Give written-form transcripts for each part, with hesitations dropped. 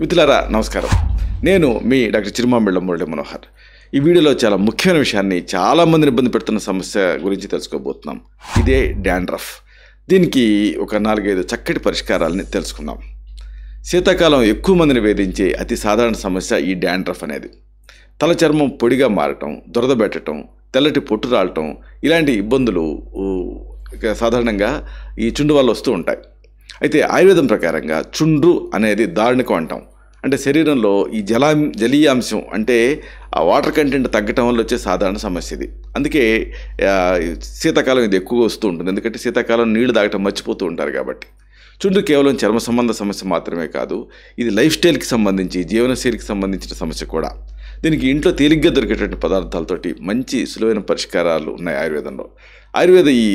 మిత్రులారా నమస్కారం. నేను మీ డాక్టర్ చిరుమామిళ్ళ మురళీ మనోహర్. ఈ వీడియోలో చాలా ముఖ్యమైన విషయాన్ని, చాలామందిని ఇబ్బంది పెడుతున్న సమస్య గురించి తెలుసుకోబోతున్నాం. ఇదే డాండ్రఫ్. దీనికి ఒక 4-5 చక్కటి పరిష్కారాలని తెలుసుకుందాం. శీతాకాలం ఎక్కువ మందిని వేధించే అతి సాధారణ సమస్య ఈ డాండ్రఫ్ అనేది. తల చర్మం పొడిగా మారటం, దురద పెట్టడం, తెల్లటి పొట్టు రాలటం, ఇలాంటి ఇబ్బందులు సాధారణంగా ఈ చుండ్రు వల్ల వస్తూ ఉంటాయి. అయితే ఆయుర్వేదం ప్రకారంగా చుండ్రు అనేది దారుణికం అంటాం. అంటే శరీరంలో ఈ జలీయాంశం అంటే ఆ వాటర్ కంటెంట్ తగ్గటం వల్ల వచ్చే సాధారణ సమస్య ఇది. అందుకే శీతాకాలం ఇది ఎక్కువగా వస్తూ ఉంటుంది. ఎందుకంటే శీతాకాలం నీళ్లు తాగటం మర్చిపోతూ ఉంటారు కాబట్టి. చుండ్రు కేవలం చర్మ సంబంధ సమస్య మాత్రమే కాదు, ఇది లైఫ్ స్టైల్కి సంబంధించి, జీవనశైలికి సంబంధించిన సమస్య కూడా. దీనికి ఇంట్లో తేలిగ్గా దొరికేటువంటి పదార్థాలతోటి మంచి సులువైన పరిష్కారాలు ఉన్నాయి ఆయుర్వేదంలో. ఆయుర్వేద ఈ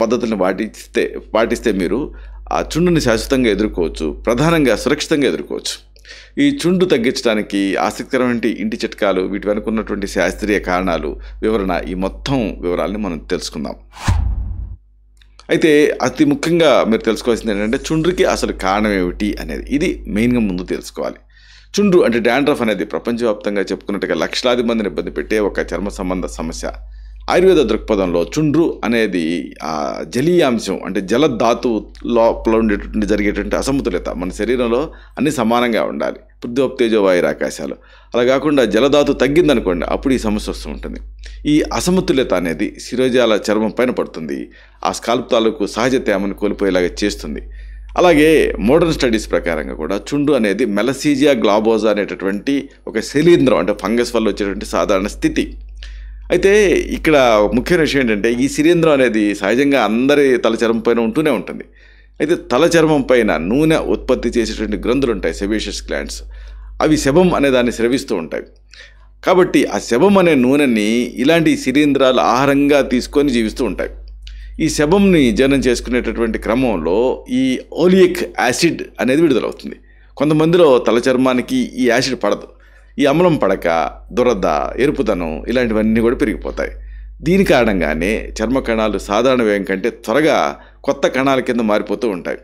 పద్ధతులను పాటిస్తే మీరు ఆ చుండుని శాశ్వతంగా ఎదుర్కోవచ్చు, ప్రధానంగా సురక్షితంగా ఎదుర్కోవచ్చు. ఈ చుండు తగ్గించడానికి ఆసక్తికరమైన ఇంటి చిట్కాలు, వీటి వెనుక ఉన్నటువంటి శాస్త్రీయ కారణాలు, వివరణ, ఈ మొత్తం వివరాలని మనం తెలుసుకుందాం. అయితే అతి ముఖ్యంగా మీరు తెలుసుకోవాల్సింది ఏంటంటే చుండ్రుకి అసలు కారణం ఏమిటి అనేది. ఇది మెయిన్గా ముందు తెలుసుకోవాలి. చుండ్రు అంటే డాండ్రఫ్ అనేది ప్రపంచవ్యాప్తంగా చెప్పుకున్నట్టుగా లక్షలాది మందిని ఇబ్బంది పెట్టే ఒక చర్మ సంబంధ సమస్య. ఆయుర్వేద దృక్పథంలో చుండ్రు అనేది జలీయాంశం అంటే జలధాతు లోపల ఉండేటువంటి జరిగేటువంటి అసమతుల్యత. మన శరీరంలో అన్ని సమానంగా ఉండాలి, పృథ్వీ వాయువు ఆకాశాలు. అలా కాకుండా జలధాతు తగ్గిందనుకోండి, అప్పుడు ఈ సమస్య వస్తూ ఉంటుంది. ఈ అసమతుల్యత అనేది శిరోజాల చర్మం పైన పడుతుంది. ఆ స్కాల్ప్ తాలూకు సహజ తేమను కోల్పోయేలాగా చేస్తుంది. అలాగే మోడర్న్ స్టడీస్ ప్రకారంగా కూడా చుండ్రు అనేది మెలసీజియా గ్లాబోజా అనేటటువంటి ఒక శిలీంధ్రం అంటే ఫంగస్ వల్ల వచ్చేటువంటి సాధారణ స్థితి. అయితే ఇక్కడ ముఖ్యమైన విషయం ఏంటంటే ఈ శిలీంధ్రం అనేది సహజంగా అందరి తల చర్మం పైన ఉంటూనే ఉంటుంది. అయితే తల చర్మం పైన నూనె ఉత్పత్తి చేసేటువంటి గ్రంథులు ఉంటాయి, సెబేషియస్ గ్లాండ్స్. అవి సెబమ్ అనే దాన్ని స్రవిస్తూ ఉంటాయి. కాబట్టి ఆ సెబమ్ అనే నూనెని ఇలాంటి శిలీంధ్రాలు ఆహారంగా తీసుకొని జీవిస్తూ ఉంటాయి. ఈ సెబమ్ని జీర్ణం చేసుకునేటటువంటి క్రమంలో ఈ ఓలియిక్ యాసిడ్ అనేది విడుదలవుతుంది. కొంతమందిలో తల చర్మానికి ఈ యాసిడ్ పడదు. ఈ అమ్లం పడక దురద, ఎరుపుదనం ఇలాంటివన్నీ కూడా పెరిగిపోతాయి. దీని కారణంగానే చర్మ కణాలు సాధారణ వ్యయం కంటే త్వరగా కొత్త కణాల కింద మారిపోతూ ఉంటాయి.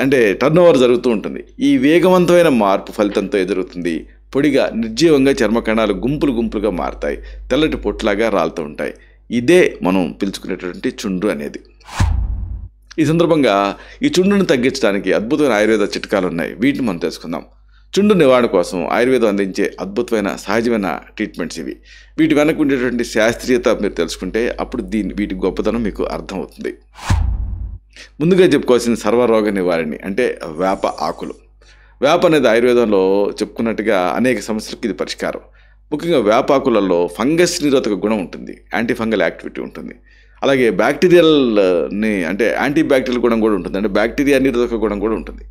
అంటే టర్న్ ఓవర్ జరుగుతూ ఉంటుంది. ఈ వేగవంతమైన మార్పు ఫలితంతో ఎదురవుతుంది పొడిగా, నిర్జీవంగా చర్మ కణాలు గుంపులుగా మారుతాయి, తెల్లటి పొట్లాగా రాలుతూ ఉంటాయి. ఇదే మనం పిలుచుకునేటువంటి చుండ్రు అనేది. ఈ సందర్భంగా ఈ చుండ్రుని తగ్గించడానికి అద్భుతమైన ఆయుర్వేద చిట్కాలు ఉన్నాయి. వీటిని మనం తెలుసుకుందాం. చుండ్రు నివారణ కోసం ఆయుర్వేదం అందించే అద్భుతమైన సహజమైన ట్రీట్మెంట్స్ ఇవి. వీటి వెనక ఉండేటువంటి శాస్త్రీయత మీరు తెలుసుకుంటే అప్పుడు వీటి గొప్పతనం మీకు అర్థమవుతుంది. ముందుగా చెప్పుకోవాల్సిన సర్వరోగ నివారణి అంటే వేప ఆకులు. వేప అనేది ఆయుర్వేదంలో చెప్పుకున్నట్టుగా అనేక సమస్యలకు ఇది పరిష్కారం. ముఖ్యంగా వేపాకులలో ఫంగస్ నిరోధక గుణం ఉంటుంది, యాంటీ ఫంగల్ యాక్టివిటీ ఉంటుంది. అలాగే బ్యాక్టీరియల్ని అంటే యాంటీ బ్యాక్టీరియల్ గుణం కూడా ఉంటుంది, అంటే బ్యాక్టీరియా నిరోధక గుణం కూడా ఉంటుంది.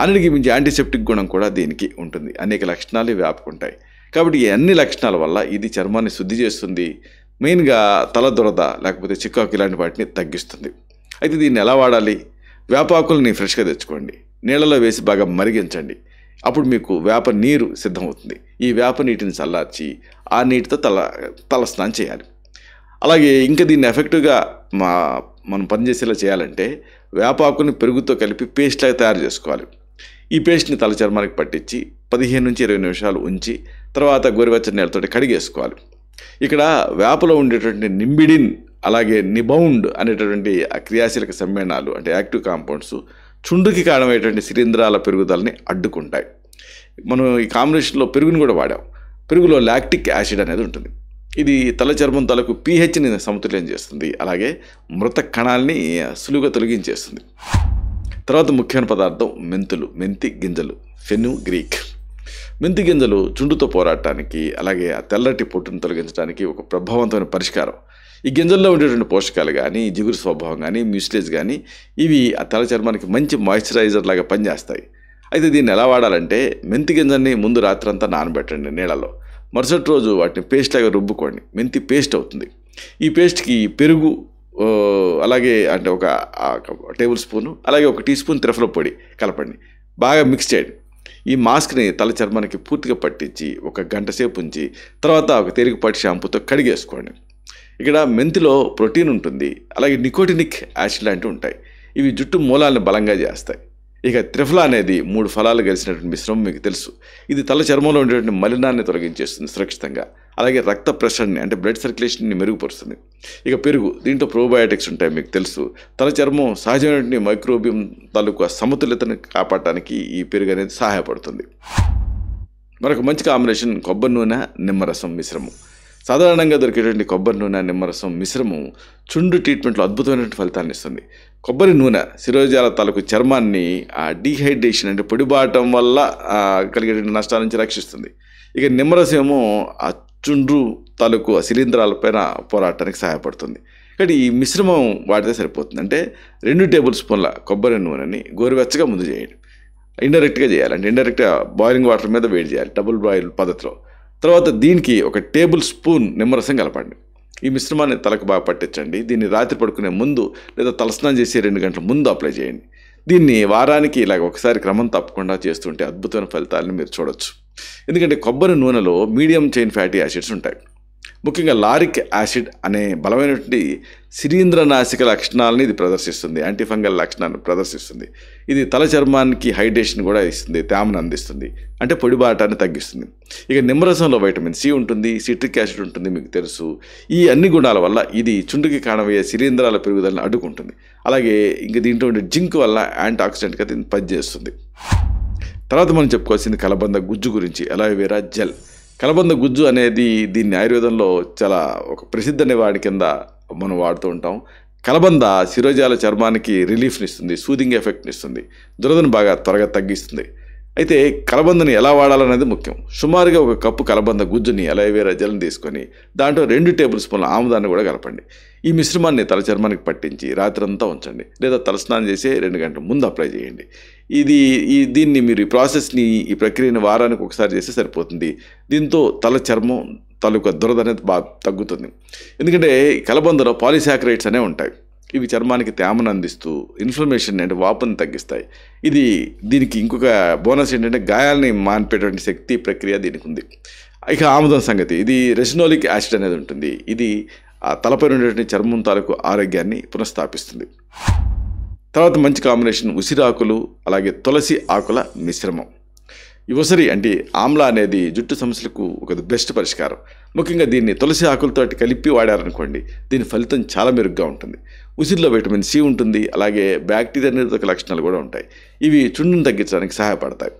అన్నిటికీ మించి యాంటీసెప్టిక్ గుణం కూడా దీనికి ఉంటుంది. అనేక లక్షణాలు వ్యాపుకుంటాయి. కాబట్టి ఈ అన్ని లక్షణాల వల్ల ఇది చర్మాన్ని శుద్ధి చేస్తుంది. మెయిన్గా తల దురద లేకపోతే చికాకు ఇలాంటి వాటిని తగ్గిస్తుంది. అయితే దీన్ని ఎలా వాడాలి? వేపాకుల్ని ఫ్రెష్గా తెచ్చుకోండి, నీళ్ళలో వేసి బాగా మరిగించండి. అప్పుడు మీకు వేప నీరు సిద్ధమవుతుంది. ఈ వేప నీటిని చల్లార్చి ఆ నీటితో తల స్నానం చేయాలి. అలాగే ఇంకా దీన్ని ఎఫెక్టివ్గా మనం పనిచేసేలా చేయాలంటే వేపాకుని పెరుగుతో కలిపి పేస్ట్ లాగా తయారు చేసుకోవాలి. ఈ పేస్ట్ని తల చర్మానికి పట్టించి 15 నుంచి 20 నిమిషాలు ఉంచి తర్వాత గోరువెచ్చని నీళ్ళతో కడిగేసుకోవాలి. ఇక్కడ వేపలో ఉండేటువంటి నింబిడిన్ అలాగే నిబౌండ్ అనేటటువంటి క్రియాశీలక సమ్మేళనాలు అంటే యాక్టివ్ కాంపౌండ్స్ చుండుకి కారణమయ్యేటువంటి శిలీంధ్రాల పెరుగుదలని అడ్డుకుంటాయి. మనం ఈ కాంబినేషన్లో పెరుగుని కూడా వాడాం. పెరుగులో లాక్టిక్ యాసిడ్ అనేది ఉంటుంది. ఇది తల చర్మం తలకు pHని సమతుల్యం చేస్తుంది. అలాగే మృత కణాలని సులువుగా తొలగించేస్తుంది. తర్వాత ముఖ్యమైన పదార్థం మెంతులు, మెంతి గింజలు, ఫెనుగ్రీక్. మెంతి గింజలు చుండుతో పోరాడటానికి అలాగే ఆ తెల్లటి పొట్టును తొలగించడానికి ఒక ప్రభావవంతమైన పరిష్కారం. ఈ గింజల్లో ఉండేటువంటి పోషకాలు కానీ, జిగురు స్వభావం కానీ, మ్యూసిలేజ్ కానీ ఇవి ఆ తెల్ల చర్మానికి మంచి మాయిశ్చరైజర్ లాగా పనిచేస్తాయి. అయితే దీన్ని ఎలా వాడాలంటే మెంతి గింజల్ని ముందు రాత్రంతా నానబెట్టండి నీళ్ళలో. మరుసటి రోజు వాటిని పేస్ట్ లాగా రుబ్బుకోండి. మెంతి పేస్ట్ అవుతుంది. ఈ పేస్ట్కి పెరుగు అలాగే అంటే ఒక టేబుల్ స్పూను అలాగే 1 టీ స్పూన్ త్రిఫల పొడి కలపండి, బాగా మిక్స్ చేయండి. ఈ మాస్క్ని తల చర్మానికి పూర్తిగా పట్టించి 1 గంట సేపు ఉంచి తర్వాత ఒక తేలికపాటి షాంపూతో కడిగేసుకోండి. ఇక్కడ మెంతిలో ప్రోటీన్ ఉంటుంది, అలాగే నికోటినిక్ యాసిడ్ లాంటివి ఉంటాయి. ఇవి జుట్టు మూలాలను బలంగా చేస్తాయి. ఇక త్రిఫల అనేది 3 ఫలాలు కలిసినటువంటి మిశ్రమం మీకు తెలుసు. ఇది తల చర్మంలో ఉండేటువంటి మలినాన్ని తొలగించేస్తుంది సురక్షితంగా. అలాగే రక్త ప్రెషర్ని అంటే బ్లడ్ సర్క్యులేషన్ని మెరుగుపరుస్తుంది. ఇక పెరుగు, దీంట్లో ప్రోబయాటిక్స్ ఉంటాయి మీకు తెలుసు. తల చర్మం సహజమైనటువంటి మైక్రోబియం తాలూకు సమతుల్యతను కాపాడటానికి ఈ పెరుగు అనేది సహాయపడుతుంది. మరొక మంచి కాంబినేషన్ కొబ్బరి నూనె నిమ్మరసం మిశ్రమం. సాధారణంగా దొరికేటువంటి కొబ్బరి నూనె నిమ్మరసం మిశ్రమం చుండు ట్రీట్మెంట్లో అద్భుతమైనటువంటి ఫలితాన్ని ఇస్తుంది. కొబ్బరి నూనె శిరోజాల తాలూకు చర్మాన్ని డీహైడ్రేషన్ అంటే పొడిబాటం వల్ల కలిగేటువంటి నష్టాల నుంచి రక్షిస్తుంది. ఇక నిమ్మరసం ఏమో ఆ చుండ్రు తాలూకు శిలీంధ్రాలపైన పోరాటానికి సహాయపడుతుంది. కాబట్టి ఈ మిశ్రమం వాడితే సరిపోతుంది. అంటే 2 టేబుల్ స్పూన్ల కొబ్బరి నూనెని గోరువెచ్చగా ముందు చేయండి. ఇండైరెక్ట్గా చేయాలి, అంటే ఇండైరెక్ట్గా బాయిలింగ్ వాటర్ మీద వేడి చేయాలి డబుల్ బాయిల్ పద్ధతిలో. తర్వాత దీనికి 1 టేబుల్ స్పూన్ నిమ్మరసం కలపండి. ఈ మిశ్రమాన్ని తలకు బాగా పట్టించండి. దీన్ని రాత్రి పడుకునే ముందు లేదా తలస్నానం చేసి 2 గంటల ముందు అప్లై చేయండి. దీన్ని వారానికి ఇలాగ ఒకసారి క్రమం తప్పకుండా చేస్తుంటే అద్భుతమైన ఫలితాలను మీరు చూడొచ్చు. ఎందుకంటే కొబ్బరి నూనెలో మీడియం చైన్ ఫ్యాటీ యాసిడ్స్ ఉంటాయి. ముఖ్యంగా లారిక్ యాసిడ్ అనే బలమైనటువంటి శిలీంద్రనాశక లక్షణాలని ఇది ప్రదర్శిస్తుంది, యాంటీఫంగల్ లక్షణాలను ప్రదర్శిస్తుంది. ఇది తల చర్మానికి హైడ్రేషన్ కూడా ఇస్తుంది, తేమను అందిస్తుంది, అంటే పొడిబాటాన్ని తగ్గిస్తుంది. ఇక నిమ్మరసంలో వైటమిన్ సి ఉంటుంది, సిట్రిక్ యాసిడ్ ఉంటుంది మీకు తెలుసు. ఈ అన్ని గుణాల వల్ల ఇది చుండుకి కారణమయ్యే శిలీంధ్రాల పెరుగుదలను అడ్డుకుంటుంది. అలాగే ఇంక దీంట్లో ఉండే జింక్ వల్ల యాంటీ ఆక్సిడెంట్గా దీన్ని పనిచేస్తుంది. తర్వాత మనం చెప్పుకోవాల్సింది కలబంద గుజ్జు గురించి, అలోవెరా జెల్. కలబంద గుజ్జు అనేది దీన్ని ఆయుర్వేదంలో చాలా ఒక ప్రసిద్ధ నివారణ కింద మనం వాడుతూ ఉంటాం. కలబంద శిరోజాల చర్మానికి రిలీఫ్ని ఇస్తుంది, సూదింగ్ ఎఫెక్ట్ని ఇస్తుంది, దురదను బాగా త్వరగా తగ్గిస్తుంది. అయితే కలబందని ఎలా వాడాలనేది ముఖ్యం. సుమారుగా 1 కప్పు కలబంద గుజ్జుని అలోవెరా జెల్ని తీసుకొని దాంట్లో 2 టేబుల్ స్పూన్ల ఆముదాన్ని కూడా కలపండి. ఈ మిశ్రమాన్ని తల చర్మానికి పట్టించి రాత్రంతా ఉంచండి, లేదా తలస్నానం చేసి 2 గంటల ముందు అప్లై చేయండి. దీన్ని మీరు ఈ ప్రాసెస్ని, ఈ ప్రక్రియని వారానికి ఒకసారి చేస్తే సరిపోతుంది. దీంతో తల చర్మం తాలూకా దురద అనేది బాగా తగ్గుతుంది. ఎందుకంటే కలబందలో పాలిసాకరైడ్స్ అనేవి ఉంటాయి. ఇవి చర్మానికి తేమను అందిస్తూ ఇన్ఫ్లమేషన్ అంటే వాపుని తగ్గిస్తాయి. దీనికి ఇంకొక బోనస్ ఏంటంటే గాయాలని మాన్పేటువంటి శక్తి ప్రక్రియ దీనికి ఉంది. ఇక ఆముదం సంగతి, ఇది రెసినోలిక్ యాసిడ్ అనేది ఉంటుంది. ఇది ఆ తలపై ఉండేటువంటి చర్మం తాలూకు ఆరోగ్యాన్ని పునఃస్థాపిస్తుంది. తర్వాత మంచి కాంబినేషన్ ఉసిరాకులు అలాగే తులసి ఆకుల మిశ్రమం. ఈ ఉసిరి అంటే ఆమ్లా అనేది జుట్టు సమస్యలకు ఒక బెస్ట్ పరిష్కారం. ముఖ్యంగా దీన్ని తులసి ఆకులతో కలిపి వాడారనుకోండి, దీని ఫలితం చాలా మెరుగ్గా ఉంటుంది. ఉసిరిలో విటమిన్ సి ఉంటుంది, అలాగే బ్యాక్టీరియా నిరోధక లక్షణాలు కూడా ఉంటాయి. ఇవి చుండును తగ్గించడానికి సహాయపడతాయి.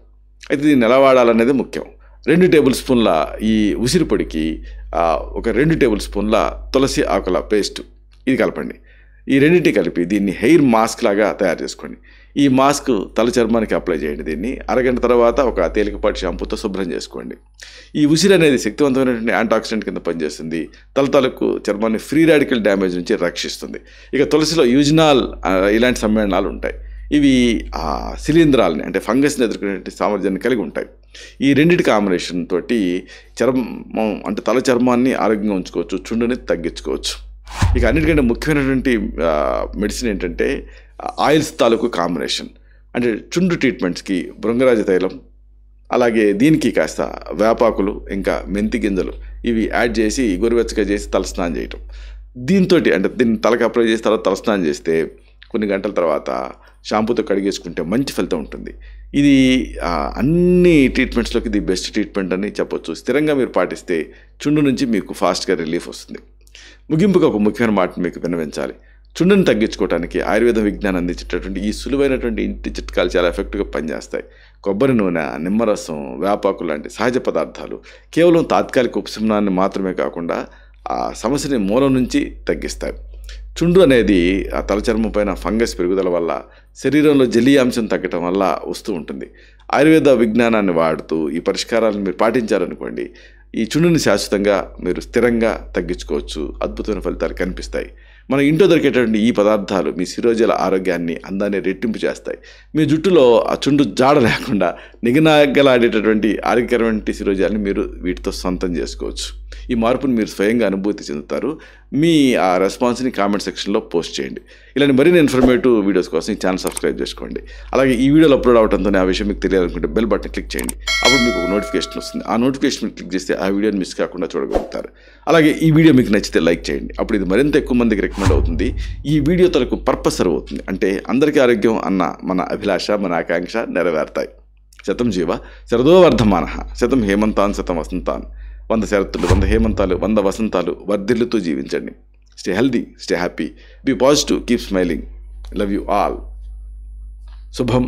అయితే దీన్ని ఎలా వాడాలనేది ముఖ్యం. 2 టేబుల్ స్పూన్ల ఈ ఉసిరి పొడికి ఒక 2 టేబుల్ స్పూన్ల తులసి ఆకుల పేస్ట్ ఇది కలపండి. ఈ రెండింటి కలిపి దీన్ని హెయిర్ మాస్క్ లాగా తయారు చేసుకోండి. ఈ మాస్క్ తల చర్మానికి అప్లై చేయండి. దీన్ని అరగంట తర్వాత ఒక తేలికపాటి షాంపూతో శుభ్రం చేసుకోండి. ఈ ఉసిరి అనేది శక్తివంతమైనటువంటి యాంటీఆక్సిడెంట్ కింద పనిచేస్తుంది. తలకు చర్మాన్ని ఫ్రీ రాడికల్ డ్యామేజ్ నుంచి రక్షిస్తుంది. ఇక తులసిలో యూజినాల్ ఇలాంటి సమ్మేళనాలు ఉంటాయి. ఇవి శిలీంధ్రాలని అంటే ఫంగస్ని ఎదుర్కొనే సామర్థ్యాన్ని కలిగి ఉంటాయి. ఈ రెండింటి కాంబినేషన్ తోటి చర్మం అంటే తల చర్మాన్ని ఆరోగ్యంగా ఉంచుకోవచ్చు, చుండుని తగ్గించుకోవచ్చు. ఇక అన్నిటికంటే ముఖ్యమైనటువంటి మెడిసిన్ ఏంటంటే ఆయిల్స్ తాలూకు కాంబినేషన్. అంటే చుండు ట్రీట్మెంట్స్కి భృంగరాజ తైలం, అలాగే దీనికి కాస్త వేపాకులు ఇంకా మెంతి గింజలు ఇవి యాడ్ చేసి గోరువెచ్చగా చేసి తలస్నానం చేయటం. దీంతో అంటే దీన్ని తలకు అప్లై చేసి తర్వాత తలస్నానం చేస్తే కొన్ని గంటల తర్వాత షాంపూతో కడిగేసుకుంటే మంచి ఫలితం ఉంటుంది. ఇది అన్ని ట్రీట్మెంట్స్లోకి ఇది బెస్ట్ ట్రీట్మెంట్ అని చెప్పొచ్చు. స్థిరంగా మీరు పాటిస్తే చుండు నుంచి మీకు ఫాస్ట్గా రిలీఫ్ వస్తుంది. ముగింపుగా ఒక ముఖ్యమైన మాటను మీకు విన్నవించాలి. చుండును తగ్గించుకోవడానికి ఆయుర్వేద విజ్ఞానం అందించేటటువంటి ఈ సులువైనటువంటి ఇంటి చిట్కాలు చాలా ఎఫెక్టివ్గా పనిచేస్తాయి. కొబ్బరి నూనె, నిమ్మరసం, వేపాకు లాంటి సహజ పదార్థాలు కేవలం తాత్కాలిక ఉపశమనాన్ని మాత్రమే కాకుండా ఆ సమస్యని మూలం నుంచి తగ్గిస్తాయి. చుండు అనేది ఆ తలచర్మం పైన ఫంగస్ పెరుగుదల వల్ల శరీరంలో జలీయాంశం తగ్గటం వల్ల వస్తూ ఉంటుంది. ఆయుర్వేద విజ్ఞానాన్ని వాడుతూ ఈ పరిష్కారాలను మీరు పాటించారనుకోండి, ఈ చుండుని శాశ్వతంగా మీరు స్థిరంగా తగ్గించుకోవచ్చు. అద్భుతమైన ఫలితాలు కనిపిస్తాయి. మన ఇంట్లో దొరికేటటువంటి ఈ పదార్థాలు మీ శిరోజాల ఆరోగ్యాన్ని, అందాన్ని రెట్టింపు చేస్తాయి. మీ జుట్టులో ఆ చుండు జాడ లేకుండా నిగనాగలాడేటటువంటి ఆరోగ్యకరమైన శిరోజాలని మీరు వీటితో సొంతం చేసుకోవచ్చు. ఈ మార్పుని మీరు స్వయంగా అనుభూతి చెందుతారు. మీ ఆ రెస్పాన్స్ని కామెంట్ సెక్షన్లో పోస్ట్ చేయండి. ఇలాంటి మరిన్ని ఇన్ఫర్మేటివ్ వీడియోస్ కోసం ఈ ఛానల్ సబ్స్క్రైబ్ చేసుకోండి. అలాగే ఈ వీడియోలో అప్లోడ్ అవడంతోనే ఆ విషయం మీకు తెలియాలనుకుంటే బెల్ బటన్ క్లిక్ చేయండి. అప్పుడు మీకు ఒక నోటిఫికేషన్ వస్తుంది. ఆ నోటిఫికేషన్ క్లిక్ చేస్తే ఆ వీడియోని మిస్ కాకుండా చూడగలుగుతారు. అలాగే ఈ వీడియో మీకు నచ్చితే లైక్ చేయండి. అప్పుడు ఇది మరింత ఎక్కువ మందికి రికమెండ్ అవుతుంది. ఈ వీడియో తరకు పర్పస్ సర్వ్ అవుతుంది. అంటే అందరికీ ఆరోగ్యం అన్న మన అభిలాష, మన ఆకాంక్ష నెరవేరుతాయి. శతం జీవ శరదో వర్ధమానః, శతం హేమంతాన్ శతం వసంతాన్. 100 శరత్తులు, 100 హేమంతాలు, 100 వసంతాలు వర్ధిల్లుతూ జీవించండి. Stay healthy, stay happy, be positive, keep smiling. Love you all. శుభం.